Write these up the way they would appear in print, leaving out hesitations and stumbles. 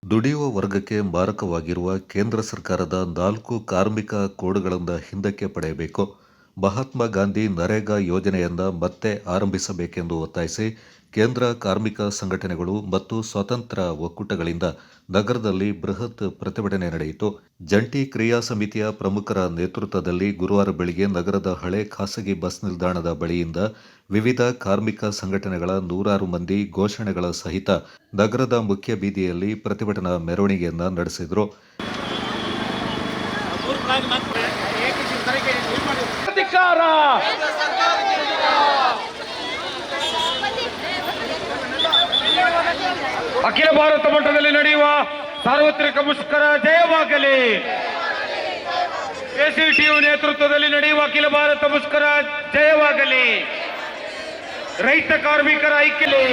ದುಡಿಯುವ ವರ್ಗಕ್ಕೆ ಮಾರಕವಾಗಿರುವ ಕೇಂದ್ರ ಸರ್ಕಾರದ 4 ಕಾರ್ಮಿಕ ಕೋಡ್ಗಳಿಂದ ಹಿಂದಕ್ಕೆ ಪಡೆಯಬೇಕು. ಮಹಾತ್ಮ ಗಾಂಧಿ ನರೇಗಾ ಯೋಜನೆಯನ್ನ ಮತ್ತೆ ಆರಂಭಿಸಬೇಕೆಂದು ಒತ್ತಾಯಿಸಿ ಕೇಂದ್ರ ಕಾರ್ಮಿಕ ಸಂಘಟನೆಗಳು ಮತ್ತು ಸ್ವತಂತ್ರ ಒಕ್ಕೂಟಗಳಿಂದ ನಗರದಲ್ಲಿ ಬೃಹತ್ ಪ್ರತಿಭಟನೆ ನಡೆಯಿತು. ಜಂಟಿ ಕ್ರಿಯಾ ಸಮಿತಿಯ ಪ್ರಮುಖರ ನೇತೃತ್ವದಲ್ಲಿ ಗುರುವಾರ ಬೆಳಗ್ಗೆ ನಗರದ ಹಳೆ ಖಾಸಗಿ ಬಸ್ ನಿಲ್ದಾಣದ ಬಳಿಯಿಂದ ವಿವಿಧ ಕಾರ್ಮಿಕ ಸಂಘಟನೆಗಳ ನೂರಾರು ಮಂದಿ ಘೋಷಣೆಗಳ ಸಹಿತ ನಗರದ ಮುಖ್ಯ ಬೀದಿಯಲ್ಲಿ ಪ್ರತಿಭಟನಾ ಮೆರವಣಿಗೆಯನ್ನ ನಡೆಸಿದರು. ಅಖಿಲ ಭಾರತ ಮಟ್ಟದಲ್ಲಿ ನಡೆಯುವ ಸಾರ್ವತ್ರಿಕ ಮುಷ್ಕರ ಜಯವಾಗಲಿ. ಎಸಿಟಿಯು ನೇತೃತ್ವದಲ್ಲಿ ನಡೆಯುವ ಅಖಿಲ ಭಾರತ ಮುಷ್ಕರ ಜಯವಾಗಲಿ. ರೈತ ಕಾರ್ಮಿಕರ ಐಕ್ಯತೆ,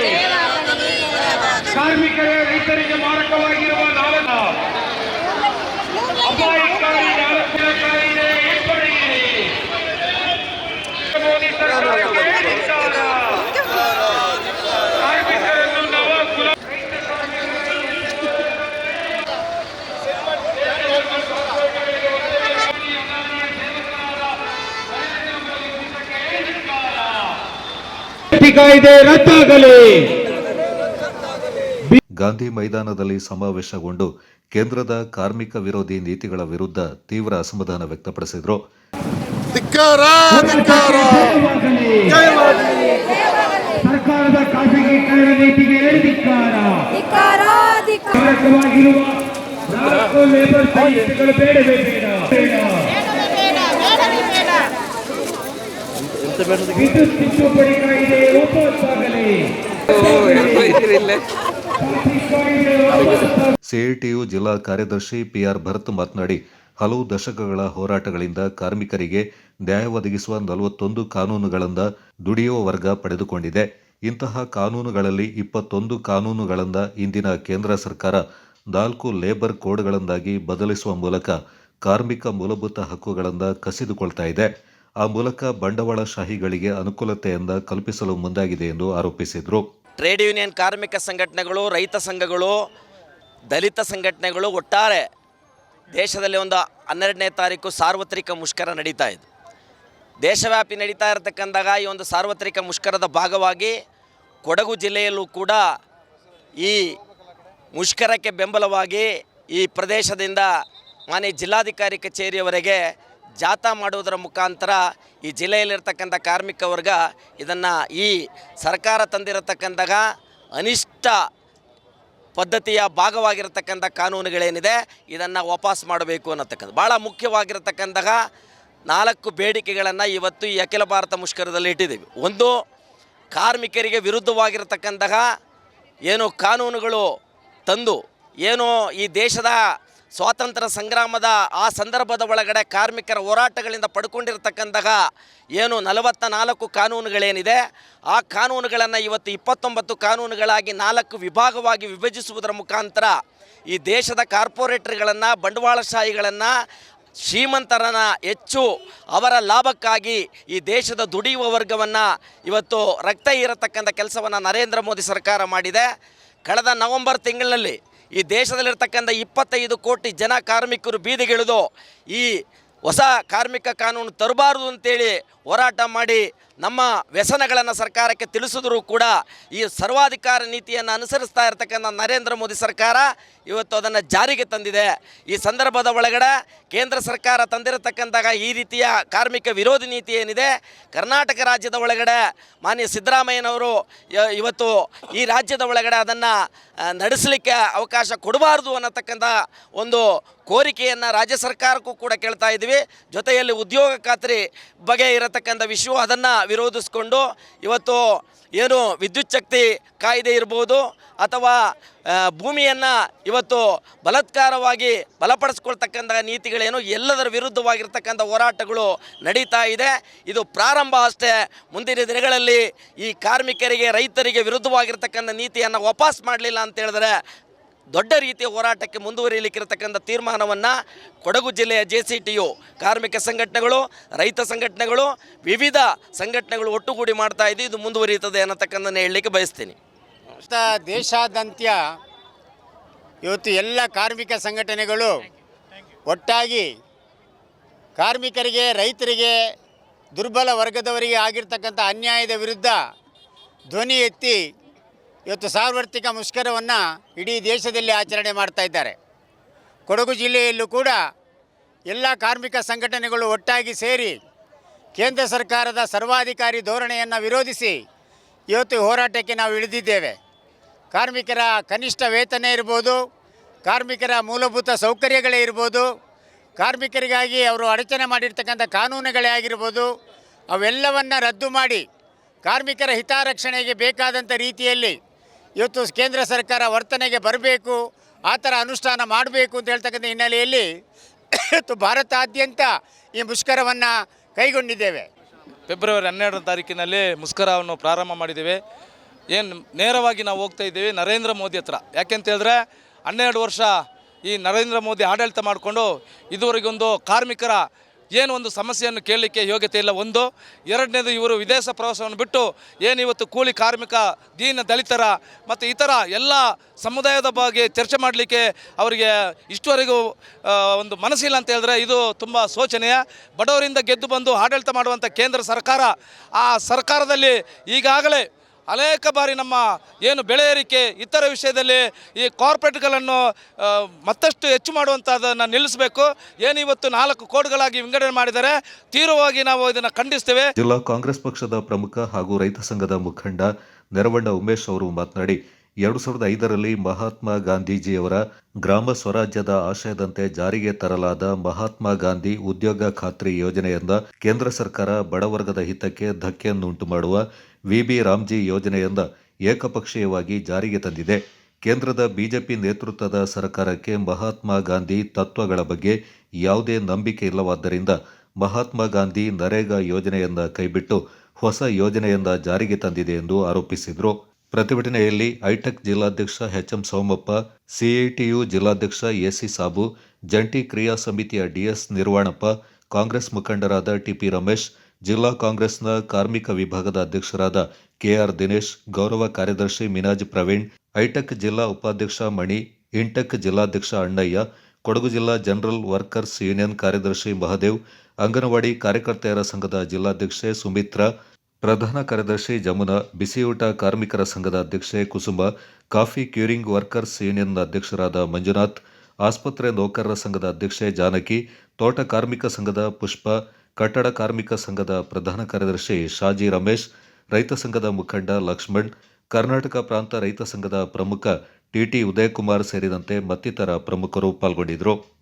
ಕಾರ್ಮಿಕರ ರೈತರಿಗೆ ಮಾರಕವಾಗಿರುವ ಅಪಾಯಕಾರಿ ನಾಲ್ಕರ ಕಾಯ್ದೆ ಹಿಂಪಡೆಯಿರಿ. ಮೋದಿ ಸರ್ಕಾರಕ್ಕೆ ಧಿಕ್ಕಾರ. ಕಾರ್ಮಿಕರನ್ನು ನವಕುಲ ಕಾಯ್ದೆ ರದ್ದಾಗಲಿ. ಗಾಂಧಿ ಮೈದಾನದಲ್ಲಿ ಸಮಾವೇಶಗೊಂಡು ಕೇಂದ್ರದ ಕಾರ್ಮಿಕ ವಿರೋಧಿ ನೀತಿಗಳ ವಿರುದ್ಧ ತೀವ್ರ ಅಸಮಾಧಾನ ವ್ಯಕ್ತಪಡಿಸಿದರು. ಸರ್ಕಾರದ ಖಾಸಗೀಕರಣ ನೀತಿಗೆ ಧಿಕ್ಕಾರ. ಲೇಬರ್ ಸಂಸ್ಥೆಗಳು ಬೇಡವೇ ಬೇಡ. ವಿದ್ಯುತ್ ತಿದ್ದುಪಡಿ ಕಾಯ್ದೆ ವಾಪಸ್ಸಾಗಲಿ. ಸಿಐಟಿಯು ಜಿಲ್ಲಾ ಕಾರ್ಯದರ್ಶಿ ಪಿಆರ್ ಭರತ್ ಮಾತನಾಡಿ, ಹಲವು ದಶಕಗಳ ಹೋರಾಟಗಳಿಂದ ಕಾರ್ಮಿಕರಿಗೆ ನ್ಯಾಯ ಒದಗಿಸುವ 41 ಕಾನೂನುಗಳಿಂದ ದುಡಿಯುವ ವರ್ಗ ಪಡೆದುಕೊಂಡಿದೆ. ಇಂತಹ ಕಾನೂನುಗಳಲ್ಲಿ 21 ಕಾನೂನುಗಳಿಂದ ಇಂದಿನ ಕೇಂದ್ರ ಸರ್ಕಾರ 4 ಲೇಬರ್ ಕೋಡ್ಗಳನ್ನಾಗಿ ಬದಲಿಸುವ ಮೂಲಕ ಕಾರ್ಮಿಕ ಮೂಲಭೂತ ಹಕ್ಕುಗಳಿಂದ ಕಸಿದುಕೊಳ್ತಾ ಇದೆ. ಆ ಮೂಲಕ ಬಂಡವಾಳಶಾಹಿಗಳಿಗೆ ಅನುಕೂಲತೆಯಿಂದ ಕಲ್ಪಿಸಲು ಮುಂದಾಗಿದೆ ಎಂದು ಆರೋಪಿಸಿದರು. ಟ್ರೇಡ್ ಯೂನಿಯನ್ ಕಾರ್ಮಿಕ ಸಂಘಟನೆಗಳು, ರೈತ ಸಂಘಗಳು, ದಲಿತ ಸಂಘಟನೆಗಳು ಒಟ್ಟಾರೆ ದೇಶದಲ್ಲಿ ಒಂದು 12ನೇ ತಾರೀಕು ಸಾರ್ವತ್ರಿಕ ಮುಷ್ಕರ ನಡೀತಾ ಇದೆ. ದೇಶವ್ಯಾಪಿ ನಡೀತಾ ಇರತಕ್ಕಂದಾಗ ಈ ಒಂದು ಸಾರ್ವತ್ರಿಕ ಮುಷ್ಕರದ ಭಾಗವಾಗಿ ಕೊಡಗು ಜಿಲ್ಲೆಯಲ್ಲೂ ಕೂಡ ಈ ಮುಷ್ಕರಕ್ಕೆ ಬೆಂಬಲವಾಗಿ ಈ ಪ್ರದೇಶದಿಂದ ಮಾನ್ಯ ಜಿಲ್ಲಾಧಿಕಾರಿ ಕಚೇರಿಯವರೆಗೆ ಜಾಥಾ ಮಾಡುವುದರ ಮುಖಾಂತರ ಈ ಜಿಲ್ಲೆಯಲ್ಲಿರ್ತಕ್ಕಂಥ ಕಾರ್ಮಿಕ ವರ್ಗ ಇದನ್ನು ಈ ಸರ್ಕಾರ ತಂದಿರತಕ್ಕಂತಹ ಅನಿಷ್ಟ ಪದ್ಧತಿಯ ಭಾಗವಾಗಿರತಕ್ಕಂಥ ಕಾನೂನುಗಳೇನಿದೆ ಇದನ್ನು ವಾಪಸ್ ಮಾಡಬೇಕು ಅನ್ನತಕ್ಕಂಥ ಭಾಳ ಮುಖ್ಯವಾಗಿರತಕ್ಕಂತಹ 4 ಬೇಡಿಕೆಗಳನ್ನು ಇವತ್ತು ಈ ಅಖಿಲ ಭಾರತ ಮುಷ್ಕರದಲ್ಲಿ ಇಟ್ಟಿದ್ದೀವಿ. ಒಂದು, ಕಾರ್ಮಿಕರಿಗೆ ವಿರುದ್ಧವಾಗಿರತಕ್ಕಂತಹ ಏನು ಕಾನೂನುಗಳು ತಂದು ಏನು ಈ ದೇಶದ ಸ್ವಾತಂತ್ರ್ಯ ಸಂಗ್ರಾಮದ ಆ ಸಂದರ್ಭದ ಒಳಗಡೆ ಕಾರ್ಮಿಕರ ಹೋರಾಟಗಳಿಂದ ಪಡ್ಕೊಂಡಿರತಕ್ಕಂತಹ ಏನು 44 ಕಾನೂನುಗಳೇನಿದೆ ಆ ಕಾನೂನುಗಳನ್ನು ಇವತ್ತು 29 ಕಾನೂನುಗಳಾಗಿ 4 ವಿಭಾಗವಾಗಿ ವಿಭಜಿಸುವುದರ ಮುಖಾಂತರ ಈ ದೇಶದ ಕಾರ್ಪೊರೇಟರ್ಗಳನ್ನು, ಬಂಡವಾಳಶಾಹಿಗಳನ್ನು, ಶ್ರೀಮಂತರನ್ನು ಹೆಚ್ಚು ಅವರ ಲಾಭಕ್ಕಾಗಿ ಈ ದೇಶದ ದುಡಿಯುವ ವರ್ಗವನ್ನು ಇವತ್ತು ರಕ್ತ ಹೀರತಕ್ಕಂಥ ಕೆಲಸವನ್ನು ನರೇಂದ್ರ ಮೋದಿ ಸರ್ಕಾರ ಮಾಡಿದೆ. ಕಳೆದ ನವೆಂಬರ್ ತಿಂಗಳಿನಲ್ಲಿ ಈ ದೇಶದಲ್ಲಿರ್ತಕ್ಕಂಥ 25 ಕೋಟಿ ಜನ ಕಾರ್ಮಿಕರು ಬೀದಿಗಿಳಿದು ಈ ಹೊಸ ಕಾರ್ಮಿಕ ಕಾನೂನು ತರಬಾರದು ಅಂತೇಳಿ ಹೋರಾಟ ಮಾಡಿ ನಮ್ಮ ವ್ಯಸನಗಳನ್ನು ಸರ್ಕಾರಕ್ಕೆ ತಿಳಿಸಿದರೂ ಕೂಡ ಈ ಸರ್ವಾಧಿಕಾರ ನೀತಿಯನ್ನು ಅನುಸರಿಸ್ತಾ ಇರತಕ್ಕಂಥ ನರೇಂದ್ರ ಮೋದಿ ಸರ್ಕಾರ ಇವತ್ತು ಅದನ್ನು ಜಾರಿಗೆ ತಂದಿದೆ. ಈ ಸಂದರ್ಭದ ಒಳಗಡೆ ಕೇಂದ್ರ ಸರ್ಕಾರ ತಂದಿರತಕ್ಕಂತಹ ಈ ರೀತಿಯ ಕಾರ್ಮಿಕ ವಿರೋಧಿ ನೀತಿ ಏನಿದೆ, ಕರ್ನಾಟಕ ರಾಜ್ಯದ ಒಳಗಡೆ ಮಾನ್ಯ ಸಿದ್ದರಾಮಯ್ಯನವರು ಇವತ್ತು ಈ ರಾಜ್ಯದ ಒಳಗಡೆ ಅದನ್ನು ನಡೆಸಲಿಕ್ಕೆ ಅವಕಾಶ ಕೊಡಬಾರ್ದು ಅನ್ನತಕ್ಕಂಥ ಒಂದು ಕೋರಿಕೆಯನ್ನು ರಾಜ್ಯ ಸರ್ಕಾರಕ್ಕೂ ಕೂಡ ಕೇಳ್ತಾ ಇದ್ದೀವಿ. ಜೊತೆಯಲ್ಲಿ ಉದ್ಯೋಗ ಖಾತ್ರಿ ಬಗ್ಗೆ ಇರತಕ್ಕಂಥ ವಿಷಯ ಅದನ್ನು ವಿರೋಧಿಸಿಕೊಂಡು ಇವತ್ತು ಏನು ವಿದ್ಯುತ್ ಶಕ್ತಿ ಕಾಯ್ದೆ ಇರ್ಬೋದು ಅಥವಾ ಭೂಮಿಯನ್ನು ಇವತ್ತು ಬಲಾತ್ಕಾರವಾಗಿ ಬಲಪಡಿಸ್ಕೊಳ್ತಕ್ಕಂಥ ನೀತಿಗಳೇನು ಎಲ್ಲದರ ವಿರುದ್ಧವಾಗಿರ್ತಕ್ಕಂಥ ಹೋರಾಟಗಳು ನಡೀತಾ ಇದೆ. ಇದು ಪ್ರಾರಂಭ ಅಷ್ಟೇ. ಮುಂದಿನ ದಿನಗಳಲ್ಲಿ ಈ ಕಾರ್ಮಿಕರಿಗೆ, ರೈತರಿಗೆ ವಿರುದ್ಧವಾಗಿರ್ತಕ್ಕಂಥ ನೀತಿಯನ್ನು ವಾಪಸ್ ಮಾಡಲಿಲ್ಲ ಅಂತ ಹೇಳಿದ್ರೆ ದೊಡ್ಡ ರೀತಿಯ ಹೋರಾಟಕ್ಕೆ ಮುಂದುವರಿಯಲಿಕ್ಕಿರತಕ್ಕಂಥ ತೀರ್ಮಾನವನ್ನು ಕೊಡಗು ಜಿಲ್ಲೆಯ JCTU ಕಾರ್ಮಿಕ ಸಂಘಟನೆಗಳು, ರೈತ ಸಂಘಟನೆಗಳು, ವಿವಿಧ ಸಂಘಟನೆಗಳು ಒಟ್ಟುಗೂಡಿ ಮಾಡ್ತಾ ಇದ್ದು ಇದು ಮುಂದುವರಿಯುತ್ತದೆ ಅನ್ನತಕ್ಕಂಥದ್ದನ್ನು ಹೇಳಲಿಕ್ಕೆ ಬಯಸ್ತೀನಿ. ದೇಶಾದ್ಯಂತ ಇವತ್ತು ಎಲ್ಲ ಕಾರ್ಮಿಕ ಸಂಘಟನೆಗಳು ಒಟ್ಟಾಗಿ ಕಾರ್ಮಿಕರಿಗೆ, ರೈತರಿಗೆ, ದುರ್ಬಲ ವರ್ಗದವರಿಗೆ ಆಗಿರ್ತಕ್ಕಂಥ ಅನ್ಯಾಯದ ವಿರುದ್ಧ ಧ್ವನಿ ಎತ್ತಿ ಇವತ್ತು ಸಾರ್ವತ್ರಿಕ ಮುಷ್ಕರವನ್ನು ಇಡೀ ದೇಶದಲ್ಲಿ ಆಚರಣೆ ಮಾಡ್ತಾ ಇದ್ದಾರೆ. ಕೊಡಗು ಜಿಲ್ಲೆಯಲ್ಲೂ ಕೂಡ ಎಲ್ಲ ಕಾರ್ಮಿಕ ಸಂಘಟನೆಗಳು ಒಟ್ಟಾಗಿ ಸೇರಿ ಕೇಂದ್ರ ಸರ್ಕಾರದ ಸರ್ವಾಧಿಕಾರಿ ಧೋರಣೆಯನ್ನು ವಿರೋಧಿಸಿ ಇವತ್ತು ಹೋರಾಟಕ್ಕೆ ನಾವು ಇಳಿದಿದ್ದೇವೆ. ಕಾರ್ಮಿಕರ ಕನಿಷ್ಠ ವೇತನ ಇರ್ಬೋದು, ಕಾರ್ಮಿಕರ ಮೂಲಭೂತ ಸೌಕರ್ಯಗಳೇ ಇರ್ಬೋದು, ಕಾರ್ಮಿಕರಿಗಾಗಿ ಅವರು ಅಡಚಣೆ ಮಾಡಿರ್ತಕ್ಕಂಥ ಕಾನೂನುಗಳೇ ಆಗಿರ್ಬೋದು, ಅವೆಲ್ಲವನ್ನು ರದ್ದು ಮಾಡಿ ಕಾರ್ಮಿಕರ ಹಿತರಕ್ಷಣೆಗೆ ಬೇಕಾದಂಥ ರೀತಿಯಲ್ಲಿ ಇವತ್ತು ಕೇಂದ್ರ ಸರ್ಕಾರ ವರ್ತನೆಗೆ ಬರಬೇಕು, ಆ ಥರ ಅನುಷ್ಠಾನ ಮಾಡಬೇಕು ಅಂತ ಹೇಳ್ತಕ್ಕಂಥ ಹಿನ್ನೆಲೆಯಲ್ಲಿ ಇವತ್ತು ಭಾರತಾದ್ಯಂತ ಈ ಮುಷ್ಕರವನ್ನು ಕೈಗೊಂಡಿದ್ದೇವೆ. ಫೆಬ್ರವರಿ 12ನೇ ತಾರೀಕಿನಲ್ಲಿ ಮುಷ್ಕರವನ್ನು ಪ್ರಾರಂಭ ಮಾಡಿದ್ದೇವೆ. ಏನು ನೇರವಾಗಿ ನಾವು ಹೋಗ್ತಾ ಇದ್ದೀವಿ ನರೇಂದ್ರ ಮೋದಿ ಹತ್ರ. ಯಾಕೆಂತ ಹೇಳಿದ್ರೆ 12 ವರ್ಷ ಈ ನರೇಂದ್ರ ಮೋದಿ ಆಡಳಿತ ಮಾಡಿಕೊಂಡು ಇದುವರೆಗೊಂದು ಕಾರ್ಮಿಕರ ಏನು ಒಂದು ಸಮಸ್ಯೆಯನ್ನು ಕೇಳಲಿಕ್ಕೆ ಯೋಗ್ಯತೆ ಇಲ್ಲ. ಒಂದು, ಎರಡನೇದು, ಇವರು ವಿದೇಶ ಪ್ರವಾಸವನ್ನು ಬಿಟ್ಟು ಏನಿವತ್ತು ಕೂಲಿ ಕಾರ್ಮಿಕ, ದೀನ ದಲಿತರ ಮತ್ತು ಇತರ ಎಲ್ಲ ಸಮುದಾಯದ ಬಗ್ಗೆ ಚರ್ಚೆ ಮಾಡಲಿಕ್ಕೆ ಅವರಿಗೆ ಇಷ್ಟುವರೆಗೂ ಒಂದು ಮನಸ್ಸಿಲ್ಲ ಅಂತ ಹೇಳಿದ್ರೆ ಇದು ತುಂಬ ಶೋಚನೀಯ. ಬಡವರಿಂದ ಗೆದ್ದು ಬಂದು ಆಡಳಿತ ಮಾಡುವಂಥ ಕೇಂದ್ರ ಸರ್ಕಾರ, ಆ ಸರ್ಕಾರದಲ್ಲಿ ಈಗಾಗಲೇ ಅನೇಕ ಬಾರಿ ನಮ್ಮ ಏನು ಬೆಳೆ ಏರಿಕೆ ಇತರ ವಿಷಯದಲ್ಲಿ ಈ ಕಾರ್ಪೊರೇಟ್ಗಳನ್ನು ಮತ್ತಷ್ಟು ಹೆಚ್ಚು ಮಾಡುವಂಥದ್ದನ್ನು ನಿಲ್ಲಿಸಬೇಕು. ಏನಿವತ್ತು 4 ಕೋಡ್ಗಳಾಗಿ ವಿಂಗಡಣೆ ಮಾಡಿದರೆ ತೀವ್ರವಾಗಿ ನಾವು ಇದನ್ನು ಖಂಡಿಸ್ತೇವೆ. ಜಿಲ್ಲಾ ಕಾಂಗ್ರೆಸ್ ಪಕ್ಷದ ಪ್ರಮುಖ ಹಾಗೂ ರೈತ ಸಂಘದ ಮುಖಂಡ ನೆರವಣ್ಣ ಉಮೇಶ್ ಅವರು ಮಾತನಾಡಿ 2005ರಲ್ಲಿ ಮಹಾತ್ಮ ಗಾಂಧೀಜಿಯವರ ಗ್ರಾಮ ಸ್ವರಾಜ್ಯದ ಆಶಯದಂತೆ ಜಾರಿಗೆ ತರಲಾದ ಮಹಾತ್ಮ ಗಾಂಧಿ ಉದ್ಯೋಗ ಖಾತ್ರಿ ಯೋಜನೆಯಿಂದ ಕೇಂದ್ರ ಸರ್ಕಾರ ಬಡವರ್ಗದ ಹಿತಕ್ಕೆ ಧಕ್ಕೆಯನ್ನುಂಟು ಮಾಡುವ ವಿಬಿ ರಾಮ್ಜಿ ಯೋಜನೆಯಿಂದ ಏಕಪಕ್ಷೀಯವಾಗಿ ಜಾರಿಗೆ ತಂದಿದೆ. ಕೇಂದ್ರದ ಬಿಜೆಪಿ ನೇತೃತ್ವದ ಸರ್ಕಾರಕ್ಕೆ ಮಹಾತ್ಮ ಗಾಂಧಿ ತತ್ವಗಳ ಬಗ್ಗೆ ಯಾವುದೇ ನಂಬಿಕೆ ಇಲ್ಲವಾದ್ದರಿಂದ ಮಹಾತ್ಮ ಗಾಂಧಿ ನರೇಗಾ ಯೋಜನೆಯನ್ನ ಕೈಬಿಟ್ಟು ಹೊಸ ಯೋಜನೆಯನ್ನ ಜಾರಿಗೆ ತಂದಿದೆ ಎಂದು ಆರೋಪಿಸಿದರು. ಪ್ರತಿಭಟನೆಯಲ್ಲಿ ಐಟೆಕ್ ಜಿಲ್ಲಾಧ್ಯಕ್ಷ ಎಚ್ಎಂ ಸೋಮಪ್ಪ, ಸಿಐಟಿಯು ಜಿಲ್ಲಾಧ್ಯಕ್ಷ ಎಸಿ ಸಾಬು, ಜಂಟಿ ಕ್ರಿಯಾ ಸಮಿತಿಯ ಡಿಎಸ್ ನಿರ್ವಾಣಪ್ಪ, ಕಾಂಗ್ರೆಸ್ ಮುಖಂಡರಾದ ಟಿಪಿ ರಮೇಶ್, ಜಿಲ್ಲಾ ಕಾಂಗ್ರೆಸ್ನ ಕಾರ್ಮಿಕ ವಿಭಾಗದ ಅಧ್ಯಕ್ಷರಾದ ಕೆಆರ್ ದಿನೇಶ್, ಗೌರವ ಕಾರ್ಯದರ್ಶಿ ಮಿನಾಜ್ ಪ್ರವೀಣ್, ಐಟೆಕ್ ಜಿಲ್ಲಾ ಉಪಾಧ್ಯಕ್ಷ ಮಣಿ, ಇಂಟೆಕ್ ಜಿಲ್ಲಾಧ್ಯಕ್ಷ ಅಣ್ಣಯ್ಯ, ಕೊಡಗು ಜಿಲ್ಲಾ ಜನರಲ್ ವರ್ಕರ್ಸ್ ಯೂನಿಯನ್ ಕಾರ್ಯದರ್ಶಿ ಮಹದೇವ್, ಅಂಗನವಾಡಿ ಕಾರ್ಯಕರ್ತೆಯರ ಸಂಘದ ಜಿಲ್ಲಾಧ್ಯಕ್ಷೆ ಸುಮಿತ್ರಾ, ಪ್ರಧಾನ ಕಾರ್ಯದರ್ಶಿ ಜಮುನಾ, ಬಿಸಿಯೂಟ ಕಾರ್ಮಿಕರ ಸಂಘದ ಅಧ್ಯಕ್ಷೆ ಕುಸುಮ, ಕಾಫಿ ಕ್ಯೂರಿಂಗ್ ವರ್ಕರ್ಸ್ ಯೂನಿಯನ್ ಅಧ್ಯಕ್ಷರಾದ ಮಂಜುನಾಥ್, ಆಸ್ಪತ್ರೆ ನೌಕರರ ಸಂಘದ ಅಧ್ಯಕ್ಷೆ ಜಾನಕಿ, ತೋಟ ಕಾರ್ಮಿಕ ಸಂಘದ ಪುಷ್ಪ, ಕಟ್ಟಡ ಕಾರ್ಮಿಕ ಸಂಘದ ಪ್ರಧಾನ ಕಾರ್ಯದರ್ಶಿ ಶಾಜಿ ರಮೇಶ್, ರೈತ ಸಂಘದ ಮುಖಂಡ ಲಕ್ಷ್ಮಣ್, ಕರ್ನಾಟಕ ಪ್ರಾಂತ ರೈತ ಸಂಘದ ಪ್ರಮುಖ ಟಿಟಿ ಉದಯಕುಮಾರ್ ಸೇರಿದಂತೆ ಮತ್ತಿತರ ಪ್ರಮುಖರು ಪಾಲ್ಗೊಂಡಿದ್ದರು.